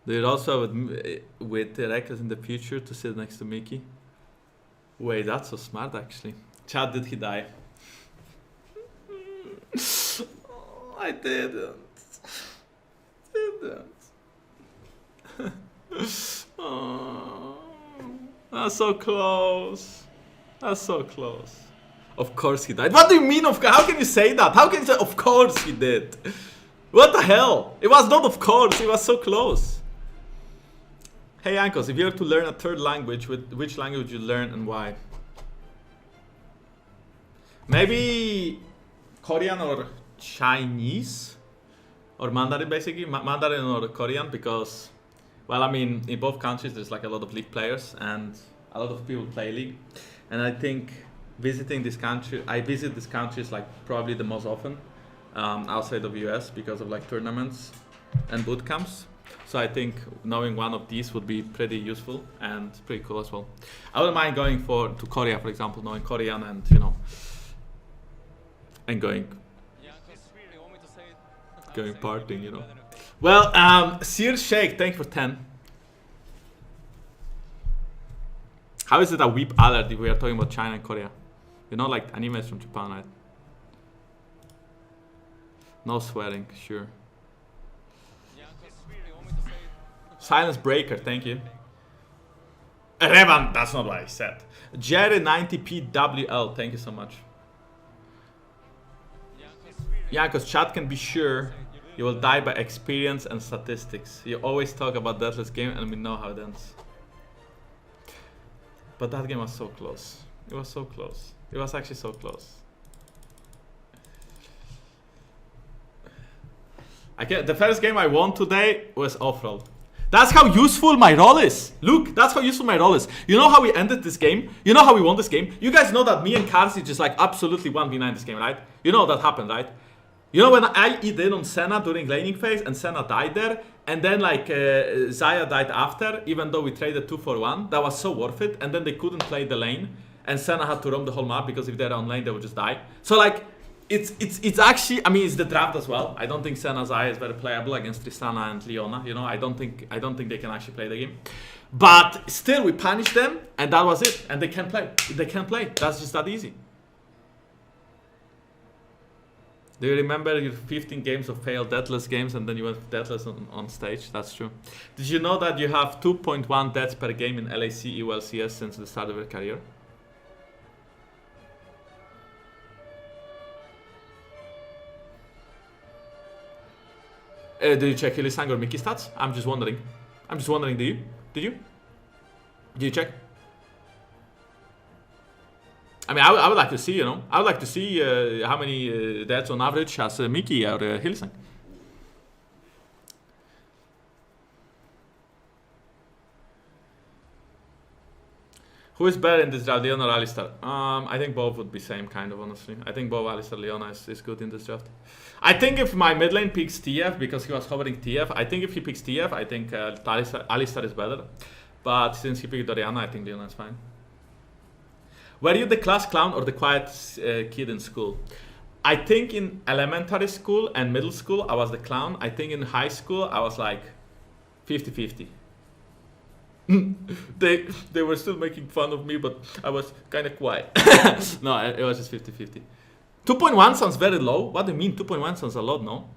They're also with Rekkles in the future to sit next to Mickey. Wait, that's so smart actually. Chad, did he die? Oh, I didn't. Oh, that's so close. That's so close. Of course he died. What do you mean of course? How can you say that? How can you say of course he did? What the hell? It was not of course, it was so close. Hey Jankos, if you were to learn a third language, which language would you learn and why? Maybe Korean or Chinese? Or Mandarin basically, Mandarin or Korean, because, well, I mean, in both countries there's like a lot of league players and a lot of people play league. And I think visiting this country, I visit these countries like probably the most often outside of US because of like tournaments and boot camps. So I think knowing one of these would be pretty useful and pretty cool as well. I wouldn't mind going to Korea, for example, knowing Korean and, you know, and going partying, you know. Well, Sir Shake, thanks for 10. How is it a weep alert if we are talking about China and Korea? You know, like animes from Japan, right? No swearing, sure. Silence breaker, thank you. Revan, that's not what I said. Jerry90PWL, thank you so much. Yeah, because chat can be sure you will die by experience and statistics. You always talk about Deathless game and we know how it ends. But that game was so close. It was so close. It was actually so close. The first game I won today was off-roll. That's how useful my role is. Look, that's how useful my role is. You know how we ended this game? You know how we won this game? You guys know that me and Karsi just like absolutely 1v9 this game, right? You know that happened, right? You know when I E-did on Senna during laning phase and Senna died there, and then like Zaya died after, even though we traded 2 for 1, that was so worth it, and then they couldn't play the lane, and Senna had to roam the whole map because if they're on lane they would just die. So like, it's actually, I mean, it's the draft as well. I don't think Senna Zaya is very playable against Tristana and Leona, you know, I don't think they can actually play the game. But still, we punished them, and that was it, and they can't play. They can't play, that's just that easy. Do you remember your 15 games of failed deathless games and then you went deathless on stage? That's true. Did you know that you have 2.1 deaths per game in LAC EULCS since the start of your career? Did you check Ilisang or Mickey stats? I'm just wondering. Do you? Did you? Did you check? I mean, I would like to see, you know, I would like to see how many deaths on average has Mickey or Hillsang. Who is better in this draft, Leona or Alistar? I think both would be same kind of, honestly. I think both Alistar and Leona is good in this draft. I think if my mid lane picks TF, because he was hovering TF, I think if he picks TF, I think Alistar is better. But since he picked Orianna, I think Leona is fine. Were you the class clown or the quiet kid in school? I think in elementary school and middle school, I was the clown. I think in high school, I was like 50-50. They were still making fun of me, but I was kind of quiet. No, it was just 50-50. 2.1 sounds very low. What do you mean? 2.1 sounds a lot, no?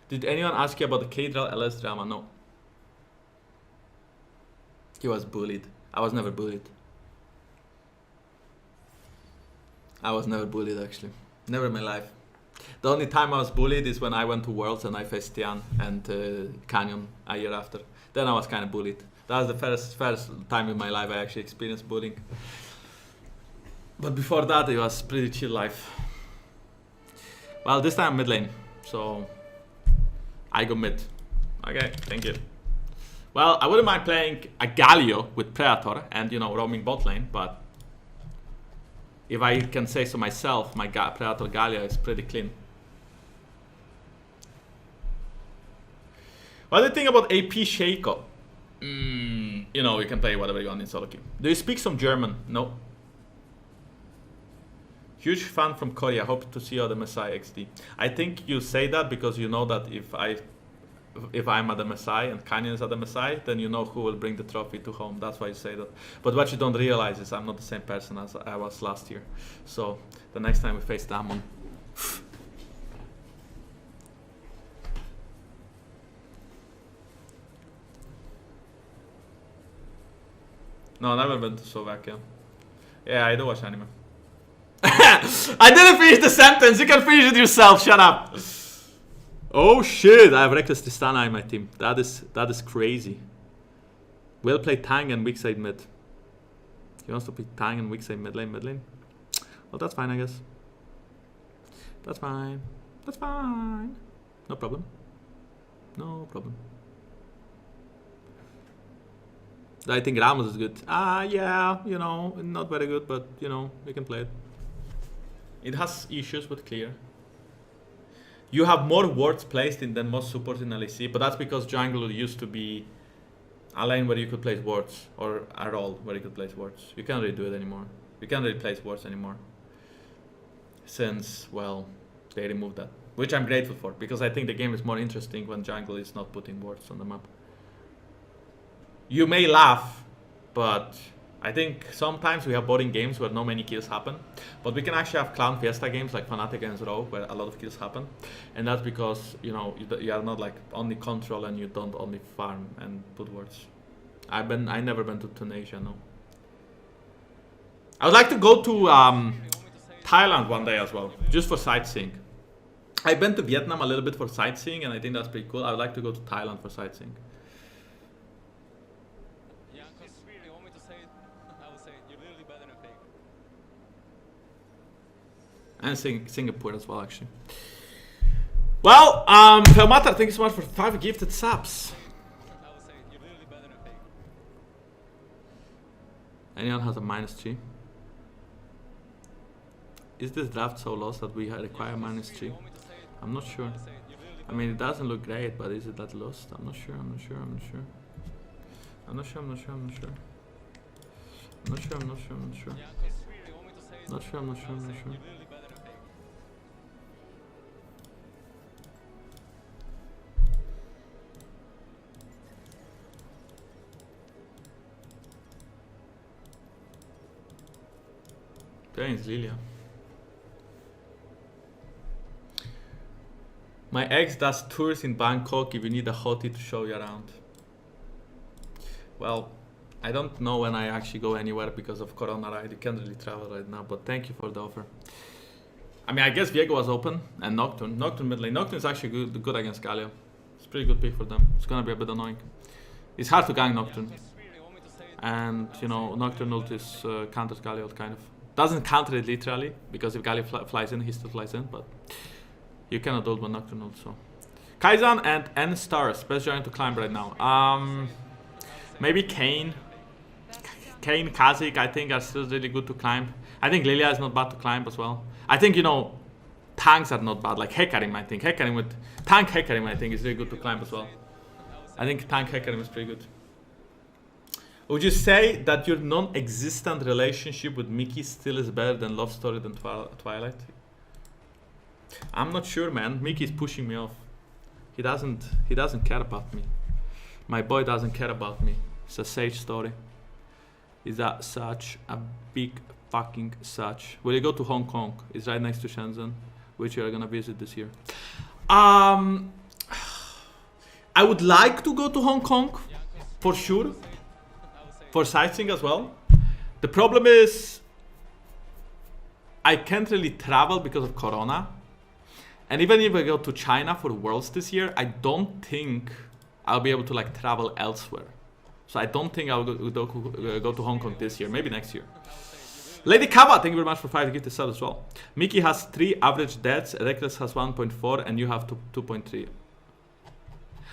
Did anyone ask you about the K-Draw LS drama? No. He was bullied. I was never bullied. I was never bullied, actually. Never in my life. The only time I was bullied is when I went to Worlds and I faced Tian and Canyon a year after. Then I was kind of bullied. That was the first time in my life I actually experienced bullying. But before that, it was pretty chill life. Well, this time mid lane, so I go mid. Okay, thank you. Well, I wouldn't mind playing a Galio with Predator and, you know, roaming bot lane, but if I can say so myself, my Predator Galio is pretty clean. What do you think about AP Shaco? You know, you can play whatever you want in solo queue. Do you speak some German? No. Huge fan from Korea. Hope to see you at the Messiah XD. I think you say that because you know that if I if I'm at the MSI and Canyon is at the MSI, then you know who will bring the trophy to home. That's why you say that. But what you don't realize is I'm not the same person as I was last year. So the next time we face Damon. No, never been to Slovakia. Yeah, I do watch anime. I didn't finish the sentence. You can finish it yourself. Shut up. Oh shit! I have Rekkles Tristana in my team. That is crazy. We'll play Tang and weak side mid. He wants to play Tang and weak side mid lane. Well, that's fine, I guess. That's fine. That's fine. No problem. No problem. I think Ramos is good. Yeah, you know, not very good, but you know, we can play it. It has issues, but clear. You have more wards placed in than most supports in LEC, but that's because jungle used to be a lane where you could place wards, or a role where you could place wards. You can't really do it anymore. You can't really place wards anymore. Since, well, they removed that. Which I'm grateful for, because I think the game is more interesting when jungle is not putting wards on the map. You may laugh, but I think sometimes we have boring games where no many kills happen. But we can actually have Clown Fiesta games like Fnatic against Rogue where a lot of kills happen. And that's because, you know, you are not like only control and you don't only farm and put wards. I never been to Tunisia, no. I would like to go to Thailand one day as well, just for sightseeing. I've been to Vietnam a little bit for sightseeing and I think that's pretty cool. I would like to go to Thailand for sightseeing. Jankos, you want me to say it? I will say it. You're literally better than fake. And Singapore as well, actually. Well, Felmatar, thank you so much for 5 gifted subs. I will say it. You're literally better than fake. Anyone has a -3? Is this draft so lost that we require -3? I'm not sure. I mean, it doesn't look great, but is it that lost? I'm not sure. I'm not sure. Not sure. Playing is Lilia. My ex does tours in Bangkok if you need a hottie to show you around. Well, I don't know when I actually go anywhere because of Corona, right? You can't really travel right now, but thank you for the offer. I mean, I guess Viego was open and Nocturne. Nocturne mid lane. Nocturne is actually good against Galio. It's a pretty good pick for them. It's gonna be a bit annoying. It's hard to gang Nocturne. And, you know, Nocturne ult is counters Galio ult, kind of. Doesn't counter it literally, because if Galio flies in, he still flies in, but you cannot ult one Nocturne ult, so. Kaizan and N stars, best giant to climb right now. Maybe Kane, Kazik, I think are still really good to climb. I think Lilia is not bad to climb as well. I think, you know, tanks are not bad, like Hecarim, I think. Tank Hecarim, I think, is really good to climb as well. I think tank Hecarim is pretty good. Would you say that your non-existent relationship with Mickey still is better than Love Story than Twilight? I'm not sure, man. Mickey is pushing me off. He doesn't care about me. My boy doesn't care about me. It's a Sage story. Is that such a big fucking such? Will you go to Hong Kong? It's right next to Shenzhen, which you are gonna visit this year. I would like to go to Hong Kong, for sure. For sightseeing as well. The problem is I can't really travel because of Corona. And even if I go to China for Worlds this year, I don't think I'll be able to like travel elsewhere. So I don't think I'll go to Hong Kong this year, maybe next year. Lady Kava, thank you very much for 5 gifted subs as well. Mickey has 3 average deaths, Rekkles has 1.4, and you have 2.3.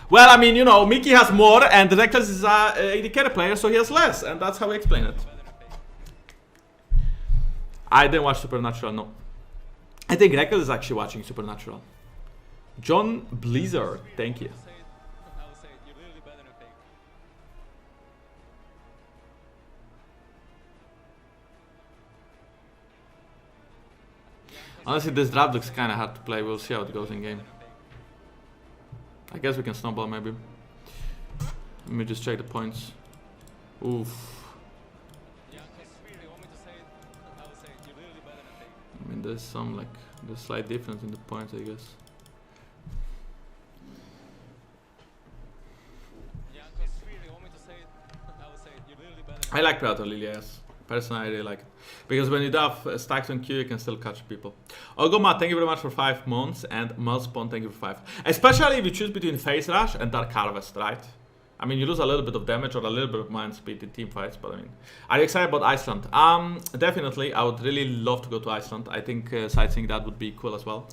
Well, I mean, you know, Mickey has more, and Rekkles is a AD carry player, so he has less, and that's how we explain it. I didn't watch Supernatural, no. I think Rekkles is actually watching Supernatural. John Blizzard, thank you. Honestly, this draft looks kind of hard to play. We'll see how it goes in game. I guess we can snowball maybe. Let me just check the points. Oof. Jankos, you want me to say it? I would say it. You're really better than me. I mean, there's some like there's slight difference in the points, I guess. Jankos, you want me to say it? I would say it. You're really better than I like Predator Lilia, yes. Personally, I really like it. Because when you do have stacks on Q, you can still catch people. Ogoma, thank you very much for 5 months. And Mulspawn, thank you for 5. Especially if you choose between Phase Rush and Dark Harvest, right? I mean, you lose a little bit of damage or a little bit of mind speed in team fights, but I mean... Are you excited about Iceland? Definitely. I would really love to go to Iceland. I think sightseeing that would be cool as well.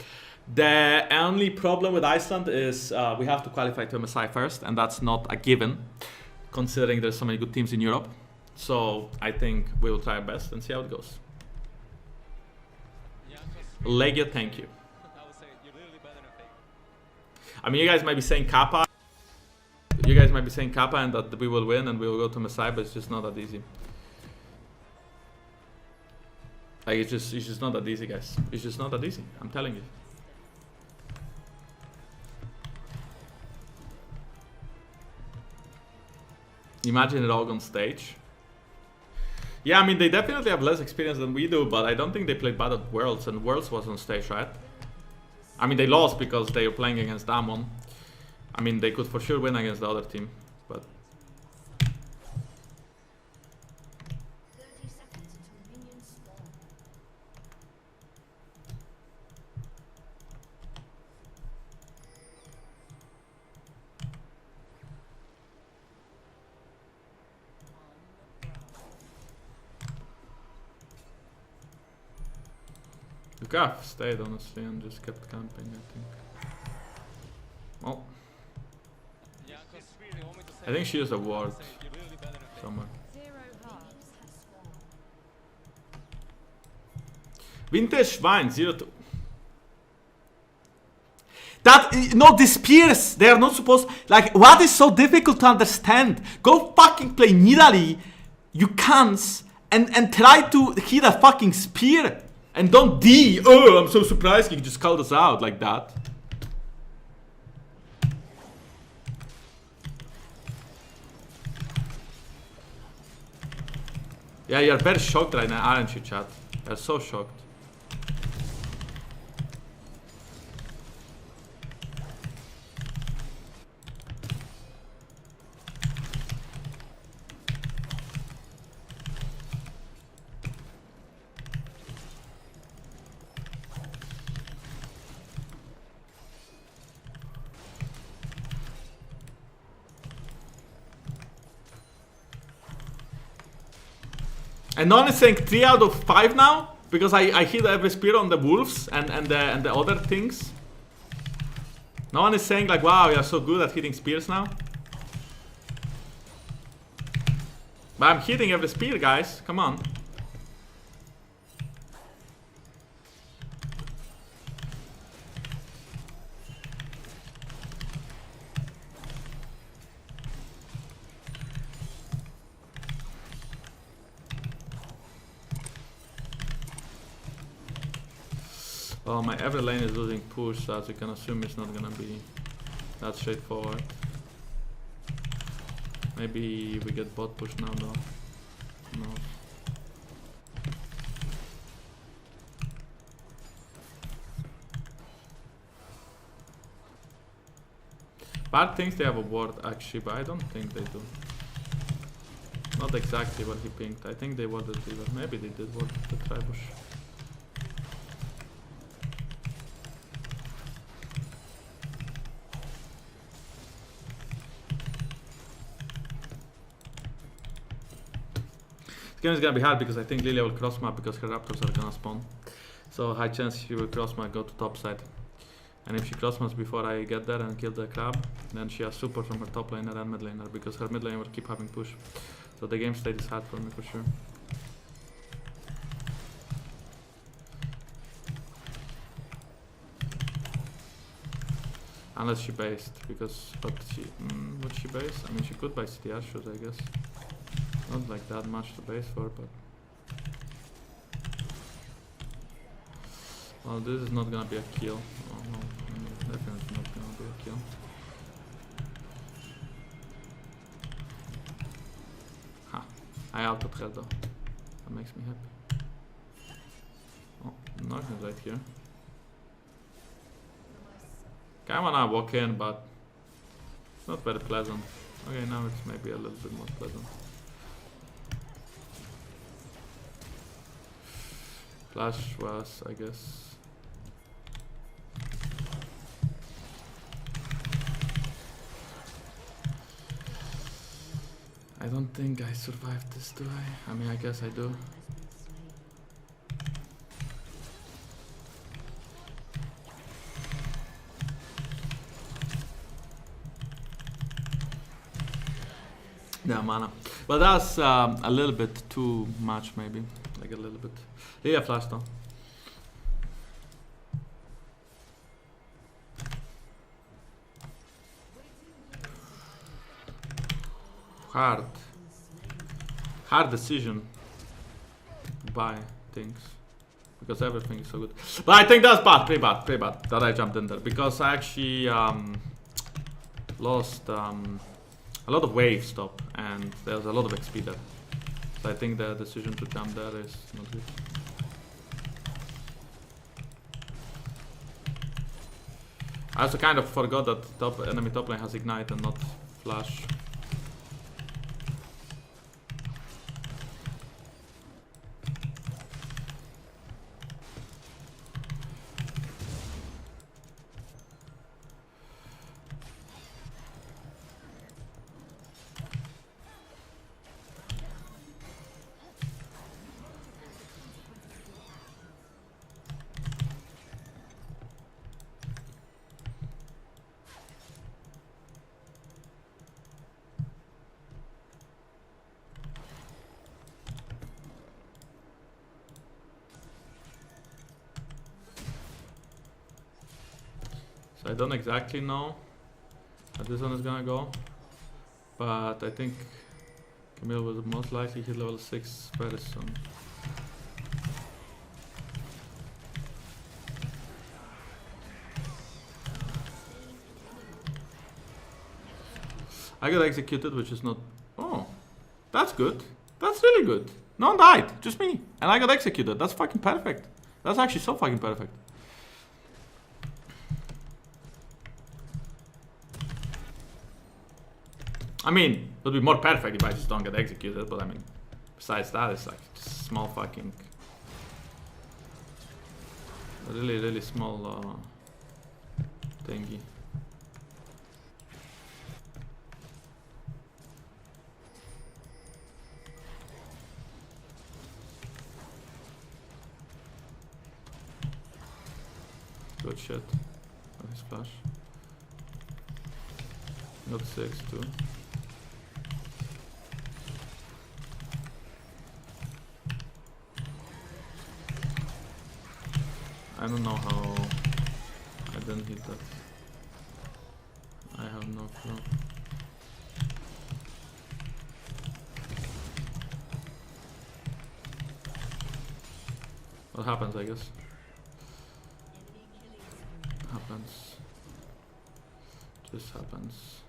The only problem with Iceland is we have to qualify to MSI first, and that's not a given, considering there's so many good teams in Europe. So I think we will try our best and see how it goes. Legio, thank you. I would say it. You're really better than me. I mean, you guys might be saying Kappa. You guys might be saying Kappa and that we will win and we will go to Messiah, but it's just not that easy. Like, it's just not that easy, guys. It's just not that easy. I'm telling you. Imagine it all on stage. Yeah, I mean, they definitely have less experience than we do, but I don't think they played bad at Worlds, and Worlds was on stage, right? I mean, they lost because they were playing against Damon. I mean, they could for sure win against the other team, but... You could have stayed, honestly, and just kept camping, I think. Well, I think she used a ward somewhere. Vintage Vine 02. That, no, the spears, they are not supposed, like, what is so difficult to understand? Go fucking play Nidalee, you cans, and try to hit a fucking spear. And don't D. Oh, I'm so surprised you just called us out like that. Yeah, you're very shocked right now, aren't you, chat? You're so shocked. And no one is saying 3 out of 5 now? Because I hit every spear on the wolves and the other things. No one is saying like, wow, you're so good at hitting spears now. But I'm hitting every spear, guys. Come on. Oh, my every lane is losing push, so as you can assume it's not gonna be that straightforward. Maybe we get bot push now though. No. Bad thinks they have a ward actually, but I don't think they do. Not exactly what he pinged. I think they warded river. Maybe they did ward the tribush. This game is gonna be hard because I think Lilia will cross map because her raptors are gonna spawn. So high chance she will cross map, go to top side. And if she cross maps before I get there and kill the crab, then she has support from her top laner and mid laner because her mid laner will keep having push. So the game state is hard for me for sure. Unless she based, because but she would she base? I mean she could buy CTR shoes, I guess. Not like that much to base for, but well, this is not gonna be a kill. Oh no, definitely not gonna be a kill. I outed her though. That makes me happy. Oh, nothing right here. I wanna walk in, but it's not very pleasant. Okay, now it's maybe a little bit more pleasant. Flash was, I guess. I don't think I survived this, do I? I mean, I guess I do. Yeah, mana. Well, that's a little bit too much, maybe. Like a little bit. Yeah, flash though. Hard decision to buy things because everything is so good. But I think that's bad, pretty bad that I jumped in there because I actually lost a lot of wave stop and there's a lot of XP there. So I think the decision to jump there is not good. I also kind of forgot that enemy top lane has ignite and not flash. So I don't exactly know how this one is gonna go, but I think Camille will most likely hit level 6 very soon. I got executed, which is not... Oh, that's good. That's really good. No one died, just me. And I got executed. That's fucking perfect. That's actually so fucking perfect. I mean, it would be more perfect if I just don't get executed, but I mean, besides that, it's like just small fucking... Really small thingy. Good shit. Oh, his flash. Got 6 too. I don't know how I didn't hit that. I have no clue. What happens, I guess? Happens. Just happens.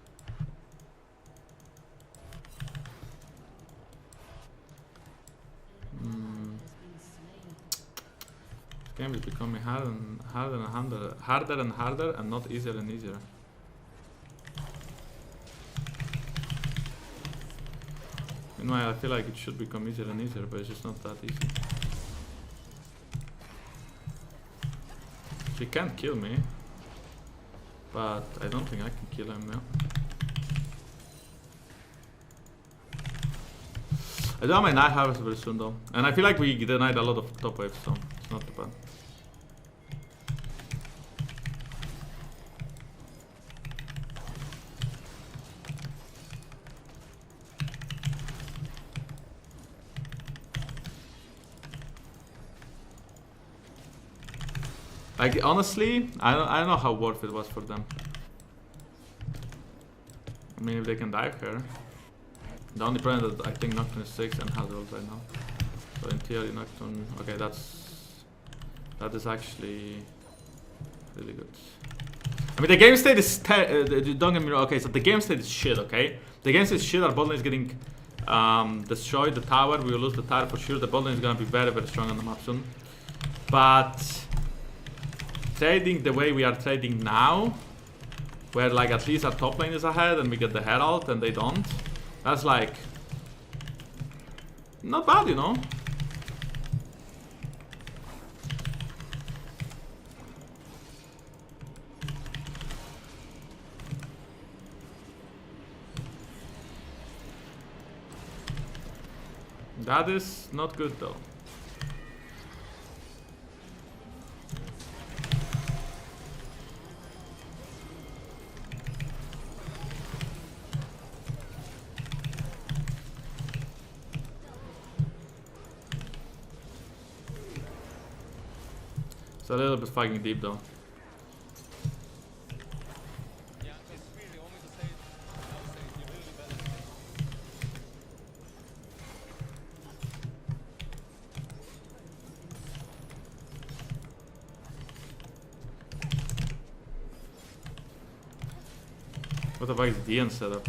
This game is becoming harder and harder and not easier and easier. Meanwhile, I feel like it should become easier and easier, but it's just not that easy. She can't kill me, but I don't think I can kill him now. I do have my Night Harvest very soon though, and I feel like we denied a lot of top waves, so it's not too bad. Like honestly, I don't know how worth it was for them. I mean, if they can dive here. The only problem is that I think Nocturne is 6 and has rolls right now. So in theory, Nocturne. Okay, that is actually really good. I mean, the game state is don't get me wrong. Okay, so the game state is shit. Okay, the game state is shit. Our bot lane is getting destroy the tower. We will lose the tower for sure. The bot lane is gonna be very, very strong on the map soon. But trading the way we are trading now, where like at least our top lane is ahead and we get the herald and they don't, that's like not bad, you know. That is not good though. It's a little bit fucking deep though. Jankos, really, want me to say it? I would say you're really balanced. What the fuck is DN setup?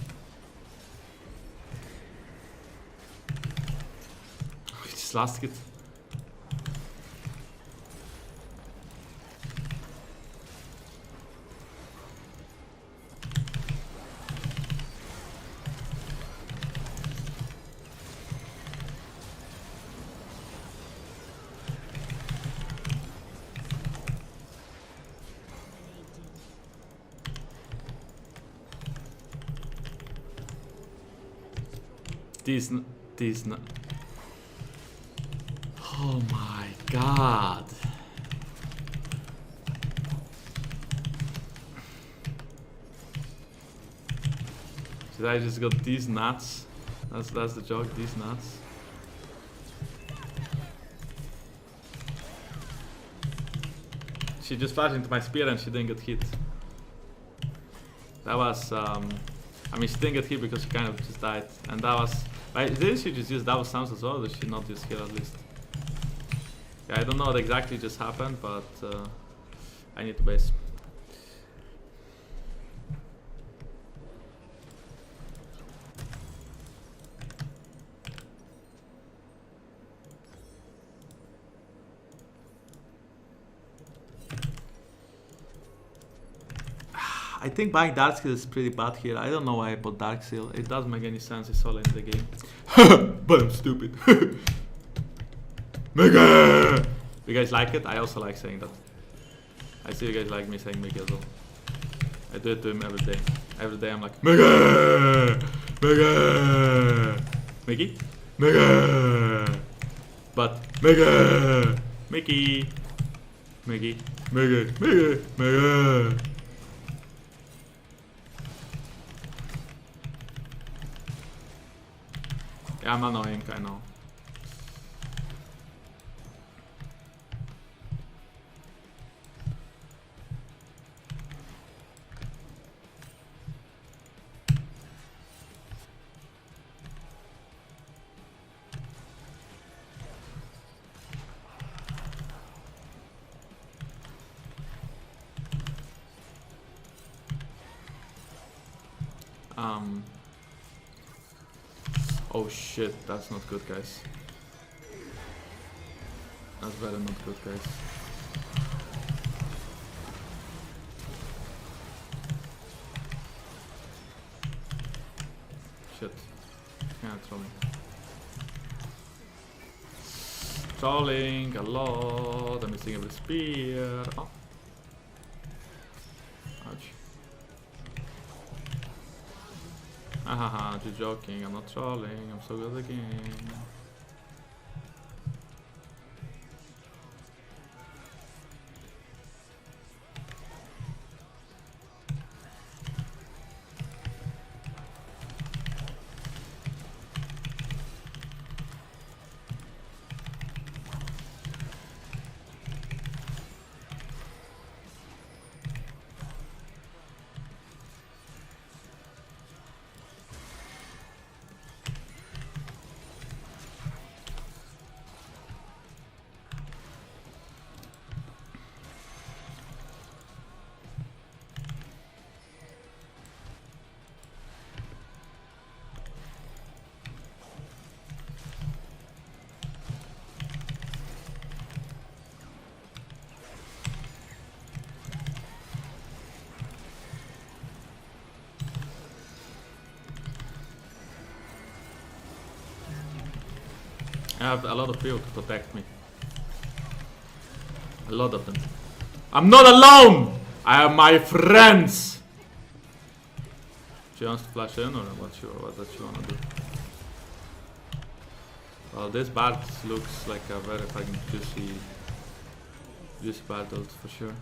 He just lost it. These oh my god. Should I just got these nuts? That's the joke, these nuts. She just flashed into my spear and she didn't get hit. That was I mean, she didn't get hit because she kind of just died, and that was. Didn't she just use double sounds as well? Or did she not use heal at least? Yeah, I don't know what exactly just happened, but I need to base. I think buying Dark Seal is pretty bad here. I don't know why I bought Dark Seal. It doesn't make any sense. It's all in the game. But I'm stupid. Mega! You guys like it? I also like saying that. I see you guys like me saying Mega as well. I do it to him every day. Every day I'm like, Mega! Mega! Mickey? Mega! But, Mega! Mickey! Mickey! Mega! Mega! Mega! Yeah, I'm annoying, I know. Oh shit, that's not good, guys. That's very not good, guys. Shit. Yeah, trolling. Trolling a lot. I'm missing every spear. Oh. Ouch. Ahaha, you're joking, I'm not trolling, I'm so good at the game. have a lot of people to protect me. A lot of them. I'm not alone! I have my friends! She wants to flash in or what does she wanna do? Well, this Bard looks like a very fucking juicy battle for sure.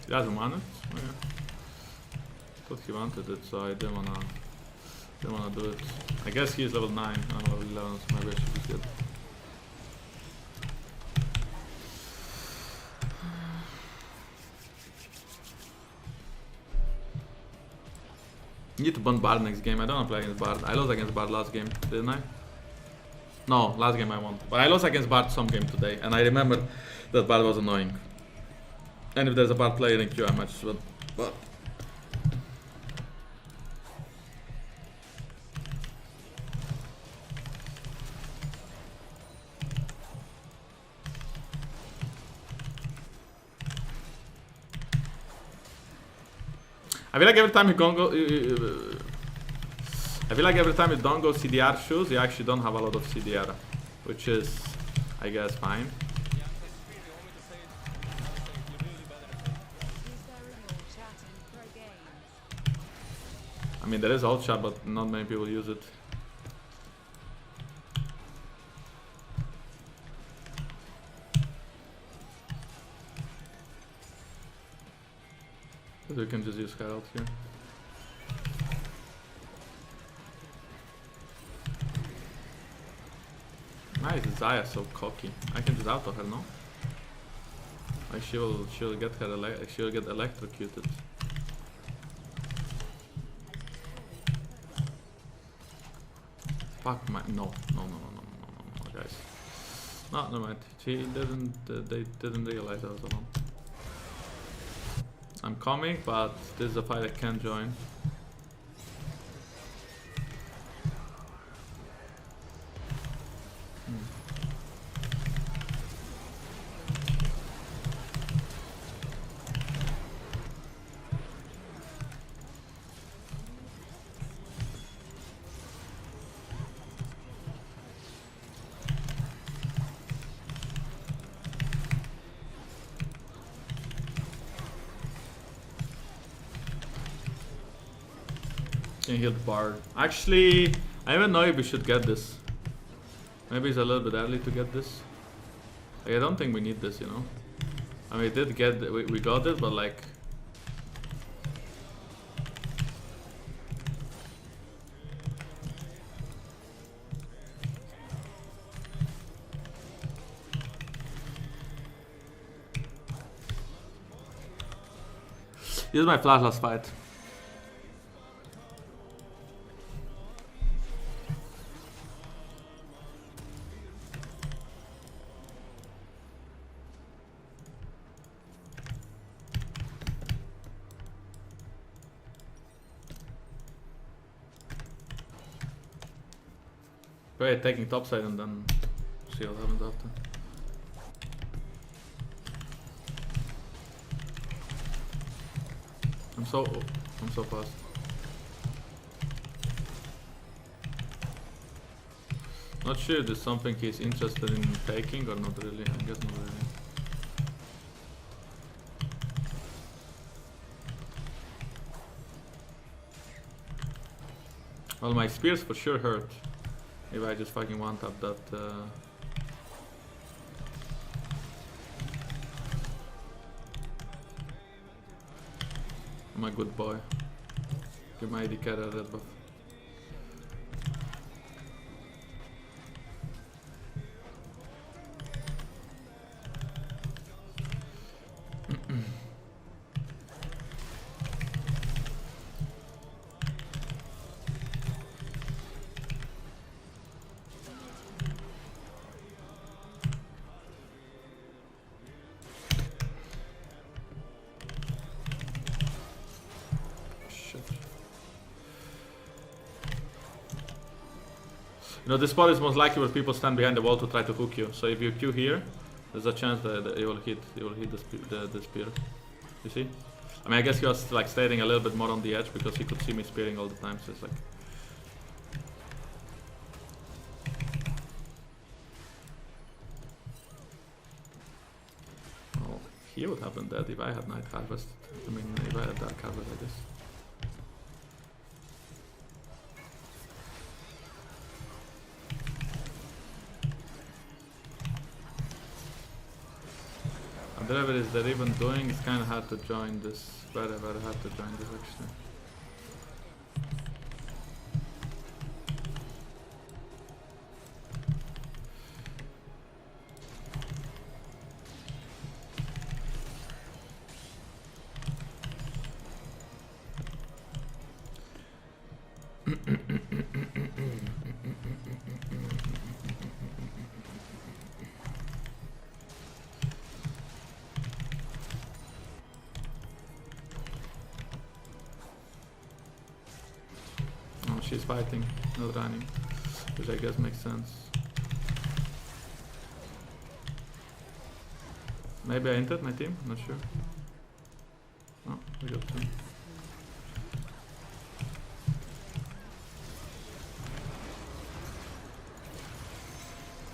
He doesn't want it? Oh, yeah. Thought he wanted it, so I didn't wanna do it. I guess he's level 9, I'm level 11, so maybe I should be good. Need to ban Bard next game. I don't wanna play against Bard. I lost against Bard last game, didn't I? No, last game I won. But I lost against Bard some game today, and I remember that Bard was annoying. And if there's a Bard player in queue, I might as well. But I feel like every time you don't go, I feel like every time you don't go CDR shoes, you actually don't have a lot of CDR, which is, I guess, fine. I mean, there is alt chat, but not many people use it. So we can just use Herald here. Why is Zaya so cocky? I can just auto her, no? Like she'll get electrocuted. Fuck my no, guys. No, never mind. She didn't. They didn't realize I was alone. I'm coming, but this is a fight I can't join. Can heal the Bard. Actually, I even know if we should get this. Maybe it's a little bit early to get this. Like, I don't think we need this, you know. I mean, we did get we got it, but like. This is my flash last fight. Wait, taking topside and then see what happens after. I'm so fast. Not sure if there's something he's interested in taking or not really. I guess not really. Well, my spears for sure hurt. If I just fucking one-tap that. I'm a good boy. Give my AD carry a red buff. You know, this spot is most likely where people stand behind the wall to try to hook you. So if you Q here, there's a chance that you will hit the spear. You see? I mean, I guess he was like staying a little bit more on the edge because he could see me spearing all the time. So it's like. Well, he would have been dead if I had Night Harvest. I mean, if I had Dark Harvest, I guess. Whatever it is they're even doing, it's kind of hard to join this. Very, very hard to join this actually. She's fighting, not running, which I guess makes sense. Maybe I entered my team, not sure. No, we got two.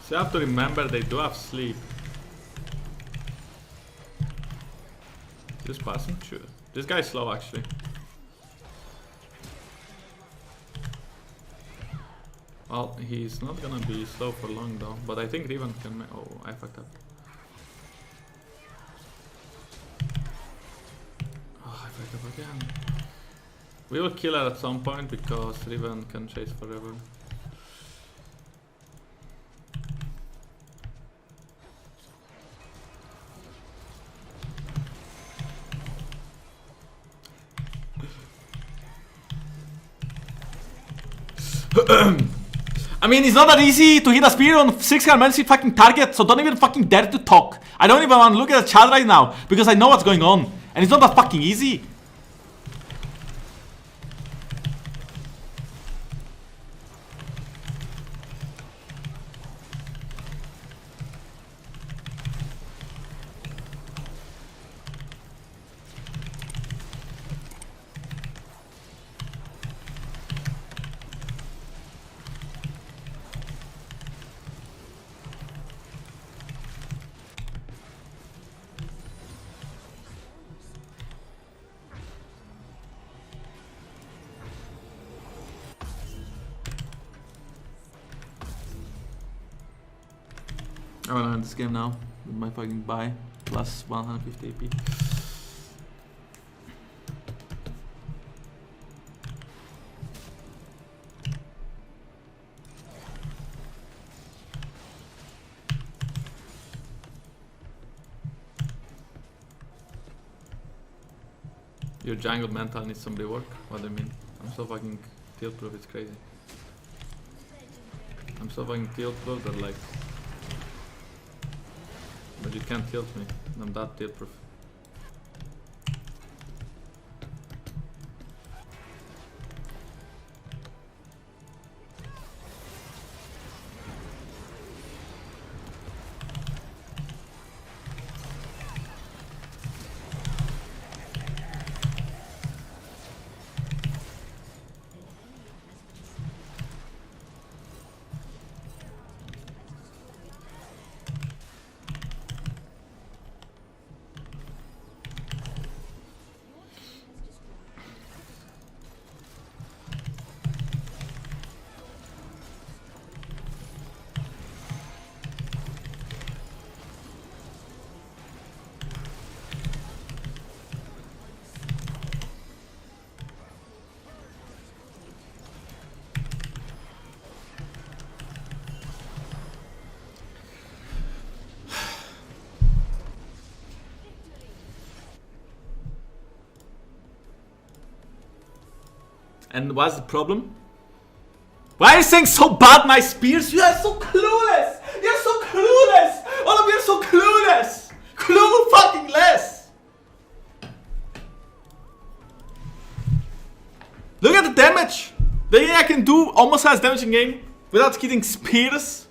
So you have to remember they do have sleep. This passing? Sure. This guy's slow actually. Well, he's not gonna be slow for long though, but I think Riven can make. Oh, I fucked up. Oh, I fucked up again. We will kill her at some point because Riven can chase forever. I mean, it's not that easy to hit a spear on 6 Mercy fucking target, so don't even fucking dare to talk. I don't even want to look at the chat right now, because I know what's going on. And it's not that fucking easy. I wanna end this game now with my fucking buy plus 150 AP. Your jungle mental needs some rework. What do you mean? I'm so fucking tilt proof, it's crazy. I'm so fucking tilt proof that like. But you can't tilt me, I'm that tilt proof. And what's the problem? Why are you saying so bad my spears? You are so clueless! You're so clueless! All of you are so clueless! Clue fucking less! Look at the damage! The thing I can do almost has damage in game. Without getting spears.